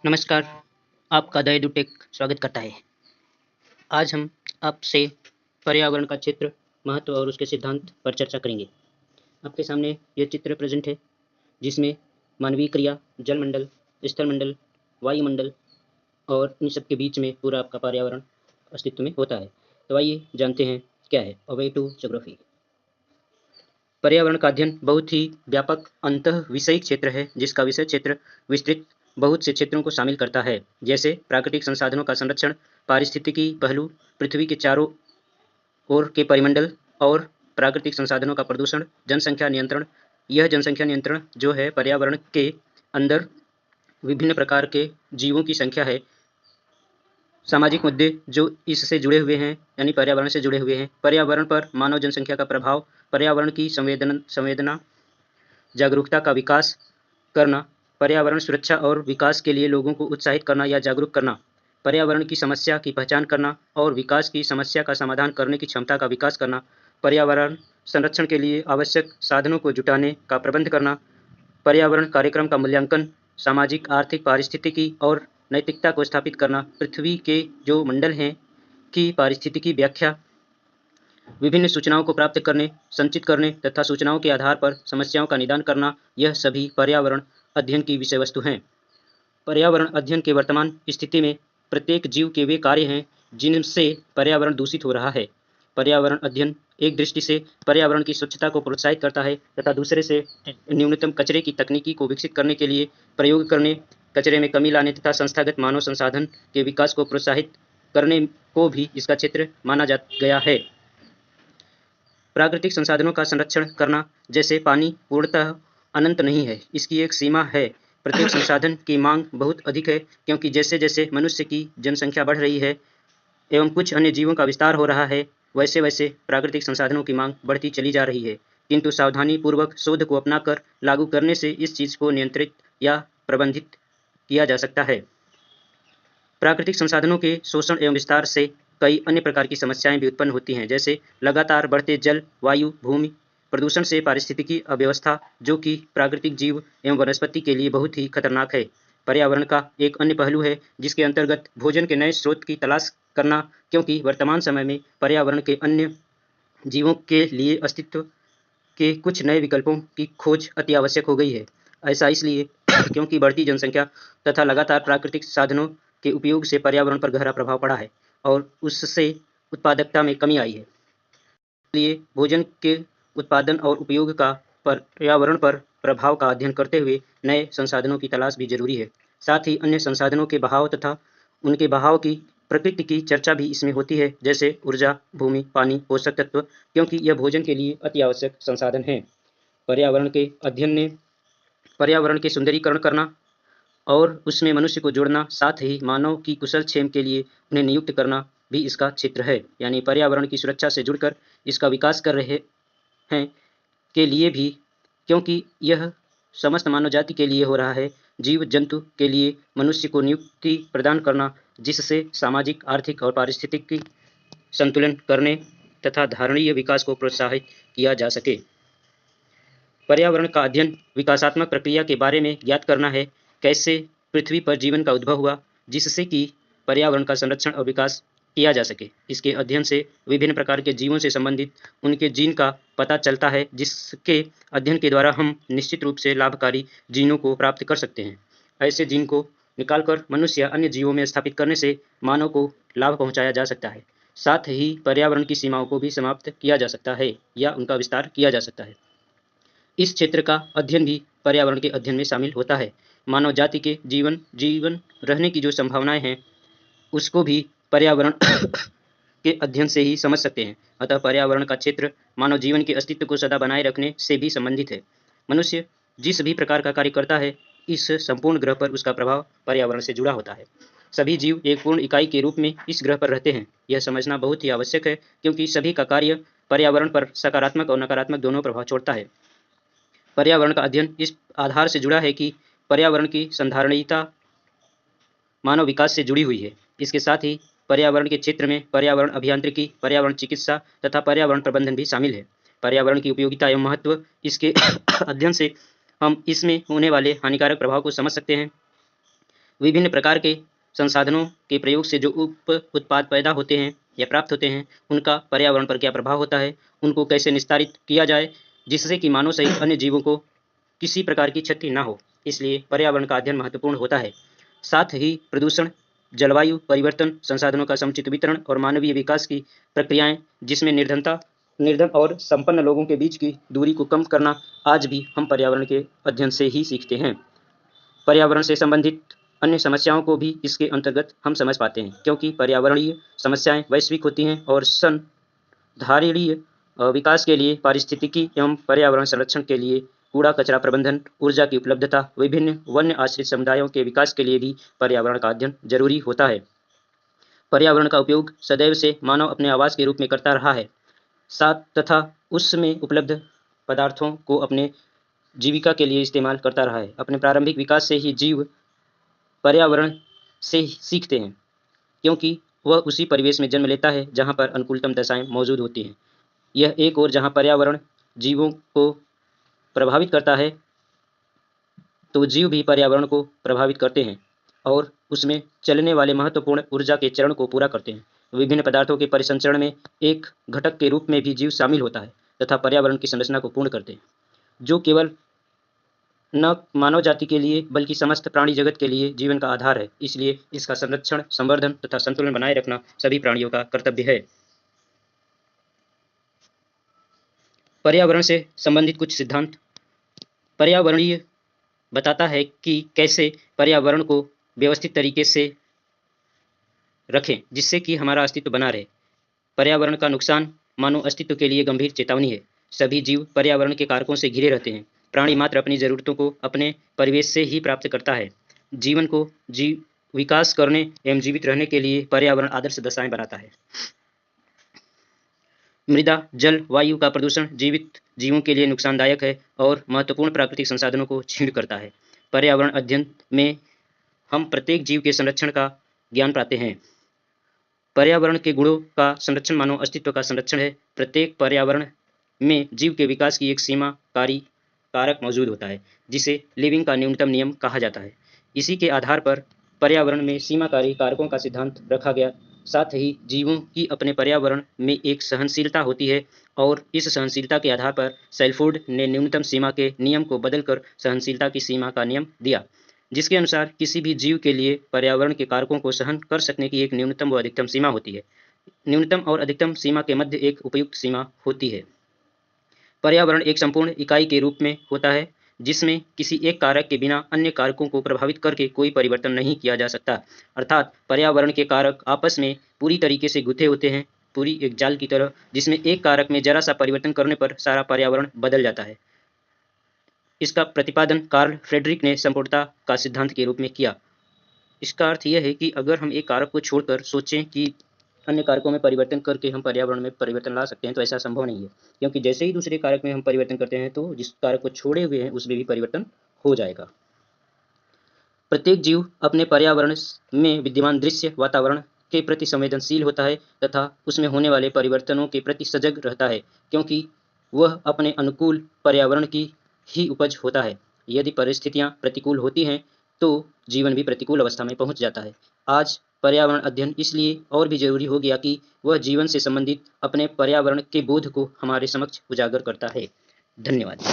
नमस्कार, आपका the edutech स्वागत करता है। आज हम आपसे पर्यावरण का क्षेत्र, महत्व और उसके सिद्धांत पर चर्चा करेंगे। आपके सामने यह चित्र प्रेज़ेंट है, जिसमें मानवीय क्रिया, जलमंडल, स्थलमंडल, वायुमंडल और इन सब के बीच में पूरा आपका पर्यावरण अस्तित्व में होता है। तो आइए जानते हैं क्या है अ वे टू ज्योग्राफी। पर्यावरण का अध्ययन बहुत ही व्यापक अंतःविषयिक क्षेत्र है, जिसका विषय क्षेत्र विस्तृत बहुत से क्षेत्रों को शामिल करता है, जैसे प्राकृतिक संसाधनों का संरक्षण, पारिस्थितिकी पहलू, पृथ्वी के चारों ओर के परिमंडल और प्राकृतिक संसाधनों का प्रदूषण, जनसंख्या नियंत्रण। यह जनसंख्या नियंत्रण जो है पर्यावरण के अंदर विभिन्न प्रकार के जीवों की संख्या है। सामाजिक मुद्दे जो इससे जुड़े हुए हैं, यानी पर्यावरण से जुड़े हुए हैं। पर्यावरण पर मानव जनसंख्या का प्रभाव, पर्यावरण की संवेदना, जागरूकता का विकास करना, पर्यावरण सुरक्षा और विकास के लिए लोगों को उत्साहित करना या जागरूक करना, पर्यावरण की समस्या की पहचान करना और विकास की समस्या का समाधान करने की क्षमता का विकास करना, पर्यावरण संरक्षण के लिए आवश्यक साधनों को जुटाने का प्रबंध करना, पर्यावरण कार्यक्रम का मूल्यांकन, सामाजिक, आर्थिक, पारिस्थितिकी और नैतिकता को स्थापित करना, पृथ्वी के जो मंडल हैं की पारिस्थितिकी व्याख्या, विभिन्न सूचनाओं को प्राप्त करने, संचित करने तथा सूचनाओं के आधार पर समस्याओं का निदान करना, यह सभी पर्यावरण अध्ययन की विषय वस्तु हैं। पर्यावरण अध्ययन के वर्तमान स्थिति में प्रत्येक जीव के वे कार्य हैं जिनसे पर्यावरण दूषित हो रहा है। पर्यावरण अध्ययन एक दृष्टि से पर्यावरण की स्वच्छता को प्रोत्साहित करता है तथा दूसरे से न्यूनतम कचरे की तकनीकी को विकसित करने के लिए प्रयोग करने, कचरे में कमी लाने तथा संस्थागत मानव संसाधन के विकास को प्रोत्साहित करने को भी इसका क्षेत्र माना जा गया है। प्राकृतिक संसाधनों का संरक्षण करना, जैसे पानी पूर्णतः अनंत नहीं है, इसकी एक सीमा है। प्रत्येक संसाधन की मांग बहुत अधिक है, क्योंकि जैसे जैसे मनुष्य की जनसंख्या बढ़ रही है एवं कुछ अन्य जीवों का विस्तार हो रहा है, वैसे वैसे प्राकृतिक संसाधनों की मांग बढ़ती चली जा रही है। किंतु सावधानी पूर्वक शोध को अपनाकर लागू करने से इस चीज को नियंत्रित या प्रबंधित किया जा सकता है। प्राकृतिक संसाधनों के शोषण एवं विस्तार से कई अन्य प्रकार की समस्याएं भी उत्पन्न होती हैं, जैसे लगातार बढ़ते जल, वायु, भूमि प्रदूषण से पारिस्थितिकी अव्यवस्था, जो कि प्राकृतिक जीव एवं वनस्पति के लिए बहुत ही खतरनाक है। पर्यावरण का एक अन्य पहलू है जिसके अंतर्गत भोजन के नए स्रोत की तलाश करना, क्योंकि वर्तमान समय में पर्यावरण के अन्य जीवों के लिए अस्तित्व के कुछ नए विकल्पों की खोज अति आवश्यक हो गई है। ऐसा इसलिए क्योंकि बढ़ती जनसंख्या तथा लगातार प्राकृतिक साधनों के उपयोग से पर्यावरण पर गहरा प्रभाव पड़ा है और उससे उत्पादकता में कमी आई है। इसलिए भोजन के उत्पादन और उपयोग का पर्यावरण पर प्रभाव का अध्ययन करते हुए नए संसाधनों की तलाश भी जरूरी है। साथ ही अन्य संसाधनों के बहाव तथा उनके बहाव की प्रकृति की चर्चा भी इसमें होती है, जैसे ऊर्जा, भूमि, पानी, पोषक तत्व, क्योंकि यह भोजन के लिए अति आवश्यक संसाधन है। पर्यावरण के अध्ययन ने पर्यावरण के सुंदरीकरण करना और उसमें मनुष्य को जोड़ना, साथ ही मानव की कुशल क्षेम के लिए उन्हें नियुक्त करना भी इसका क्षेत्र है। यानी पर्यावरण की सुरक्षा से जुड़कर इसका विकास कर रहे हैं के लिए भी, क्योंकि यह समस्त मानव जाति के लिए हो रहा है। जीव जंतु के लिए मनुष्य को नियुक्ति प्रदान करना, जिससे सामाजिक, आर्थिक और पारिस्थितिकी संतुलन करने तथा धारणीय विकास को प्रोत्साहित किया जा सके। पर्यावरण का अध्ययन विकासात्मक प्रक्रिया के बारे में ज्ञात करना है, कैसे पृथ्वी पर जीवन का उद्भव हुआ, जिससे कि पर्यावरण का संरक्षण और विकास किया जा सके। इसके अध्ययन से विभिन्न प्रकार के जीवों से संबंधित उनके जीन का पता चलता है, जिसके अध्ययन के द्वारा हम निश्चित रूप से लाभकारी जीनों को प्राप्त कर सकते हैं। ऐसे जीन को निकालकर मनुष्य या अन्य जीवों में स्थापित करने से मानव को लाभ पहुंचाया जा सकता है। साथ ही पर्यावरण की सीमाओं को भी समाप्त किया जा सकता है या उनका विस्तार किया जा सकता है। इस क्षेत्र का अध्ययन भी पर्यावरण के अध्ययन में शामिल होता है। मानव जाति के जीवन रहने की जो संभावनाएं हैं, उसको भी पर्यावरण के अध्ययन से ही समझ सकते हैं। अतः पर्यावरण का क्षेत्र मानव जीवन के अस्तित्व को सदा बनाए रखने से भी संबंधित है। मनुष्य जिस भी प्रकार का कार्य करता है, इस संपूर्ण ग्रह पर उसका प्रभाव पर्यावरण से जुड़ा होता है। सभी जीव एक पूर्ण इकाई के रूप में इस ग्रह पर रहते हैं। यह समझना बहुत ही आवश्यक है, क्योंकि सभी का कार्य पर्यावरण पर सकारात्मक और नकारात्मक दोनों प्रभाव छोड़ता है। पर्यावरण का अध्ययन इस आधार से जुड़ा है कि पर्यावरण की संधारणीयता मानव विकास से जुड़ी हुई है। इसके साथ ही पर्यावरण के क्षेत्र में पर्यावरण अभियांत्रिकी, पर्यावरण चिकित्सा तथा पर्यावरण प्रबंधन भी शामिल है। पर्यावरण की उपयोगिता एवं महत्व, इसके अध्ययन से हम इसमें होने वाले हानिकारक प्रभाव को समझ सकते हैं। विभिन्न प्रकार के संसाधनों के प्रयोग से जो उत्पाद पैदा होते हैं या प्राप्त होते हैं, उनका पर्यावरण पर क्या प्रभाव होता है, उनको कैसे निस्तारित किया जाए जिससे कि मानव सहित अन्य जीवों को किसी प्रकार की क्षति ना हो। इसलिए पर्यावरण का अध्ययन महत्वपूर्ण होता है। साथ ही प्रदूषण, जलवायु परिवर्तन, संसाधनों का समुचित वितरण और मानवीय विकास की प्रक्रियाएं, जिसमें निर्धन और संपन्न लोगों के बीच की दूरी को कम करना, आज भी हम पर्यावरण के अध्ययन से ही सीखते हैं। पर्यावरण से संबंधित अन्य समस्याओं को भी इसके अंतर्गत हम समझ पाते हैं, क्योंकि पर्यावरणीय समस्याएं वैश्विक होती हैं और संधारणीय विकास के लिए पारिस्थितिकी एवं पर्यावरण संरक्षण के लिए कूड़ा कचरा प्रबंधन, ऊर्जा की उपलब्धता, विभिन्न वन्य आश्रित समुदायों के विकास के लिए भी पर्यावरण का अध्ययन जरूरी होता है। पर्यावरण का उपयोग सदैव से मानव अपने आवास के रूप में करता रहा है, साथ तथा उसमें उपलब्ध पदार्थों को अपने जीविका के लिए इस्तेमाल करता रहा है। अपने प्रारंभिक विकास से ही जीव पर्यावरण से सीखते हैं, क्योंकि वह उसी परिवेश में जन्म लेता है जहाँ पर अनुकूलतम दशाएं मौजूद होती हैं। यह एक और जहाँ पर्यावरण जीवों को प्रभावित करता है, तो जीव भी पर्यावरण को प्रभावित करते हैं और उसमें चलने वाले महत्वपूर्ण ऊर्जा के चरण को पूरा करते हैं। विभिन्न पदार्थों के परिसंचरण में एक घटक के रूप में भी जीव शामिल होता है तथा पर्यावरण की संरचना को पूर्ण करते हैं, जो केवल न मानव जाति के लिए बल्कि समस्त प्राणी जगत के लिए जीवन का आधार है। इसलिए इसका संरक्षण, संवर्धन तथा संतुलन बनाए रखना सभी प्राणियों का कर्तव्य है। पर्यावरण से संबंधित कुछ सिद्धांत। पर्यावरणीय बताता है कि कैसे पर्यावरण को व्यवस्थित तरीके से रखें जिससे कि हमारा अस्तित्व बना रहे। पर्यावरण का नुकसान मानव अस्तित्व के लिए गंभीर चेतावनी है। सभी जीव पर्यावरण के कारकों से घिरे रहते हैं। प्राणी मात्र अपनी जरूरतों को अपने परिवेश से ही प्राप्त करता है। जीवन को विकास करने एवं जीवित रहने के लिए पर्यावरण आदर्श दशाएं बनाता है। मृदा, जल, वायु का प्रदूषण जीवित जीवों के लिए नुकसानदायक है और महत्वपूर्ण प्राकृतिक संसाधनों को छीन करता है। पर्यावरण अध्ययन में हम प्रत्येक जीव के संरक्षण का ज्ञान पाते हैं। पर्यावरण के गुणों का संरक्षण मानव अस्तित्व का संरक्षण है। प्रत्येक पर्यावरण में जीव के विकास की एक सीमाकारी कारक मौजूद होता है, जिसे लिविंग का न्यूनतम नियम कहा जाता है। इसी के आधार पर पर्यावरण में सीमाकारी कारकों का सिद्धांत रखा गया। साथ ही जीवों की अपने पर्यावरण में एक सहनशीलता होती है और इस सहनशीलता के आधार पर सैलफोर्ड ने न्यूनतम सीमा के नियम को बदलकर सहनशीलता की सीमा का नियम दिया, जिसके अनुसार किसी भी जीव के लिए पर्यावरण के कारकों को सहन कर सकने की एक न्यूनतम व अधिकतम सीमा होती है। न्यूनतम और अधिकतम सीमा के मध्य एक उपयुक्त सीमा होती है। पर्यावरण एक संपूर्ण इकाई के रूप में होता है, जिसमें किसी एक कारक के बिना अन्य कारकों को प्रभावित करके कोई परिवर्तन नहीं किया जा सकता। अर्थात पर्यावरण के कारक आपस में पूरी तरीके से गुथे होते हैं, पूरी एक जाल की तरह, जिसमें एक कारक में जरा सा परिवर्तन करने पर सारा पर्यावरण बदल जाता है। इसका प्रतिपादन कार्ल फ्रेडरिक ने संपूर्णता का सिद्धांत के रूप में किया। इसका अर्थ यह है कि अगर हम एक कारक को छोड़कर सोचें कि अन्य कारकों में परिवर्तन करके हम पर्यावरण में परिवर्तन ला सकते हैं, तो ऐसा संभव नहीं है, क्योंकि जैसे ही दूसरे कारक में हम परिवर्तन करते हैं तो जिस कारक को छोड़े हुए हैं उसमें भी परिवर्तन हो जाएगा। प्रत्येक जीव अपने पर्यावरण में विद्यमान दृश्य वातावरण के प्रति संवेदनशील होता है तथा उसमें होने वाले परिवर्तनों के प्रति सजग रहता है, क्योंकि वह अपने अनुकूल पर्यावरण की ही उपज होता है। यदि परिस्थितियां प्रतिकूल होती हैं तो जीवन भी प्रतिकूल अवस्था में पहुंच जाता है। आज पर्यावरण अध्ययन इसलिए और भी जरूरी हो गया कि वह जीवन से संबंधित अपने पर्यावरण के बोध को हमारे समक्ष उजागर करता है। धन्यवाद।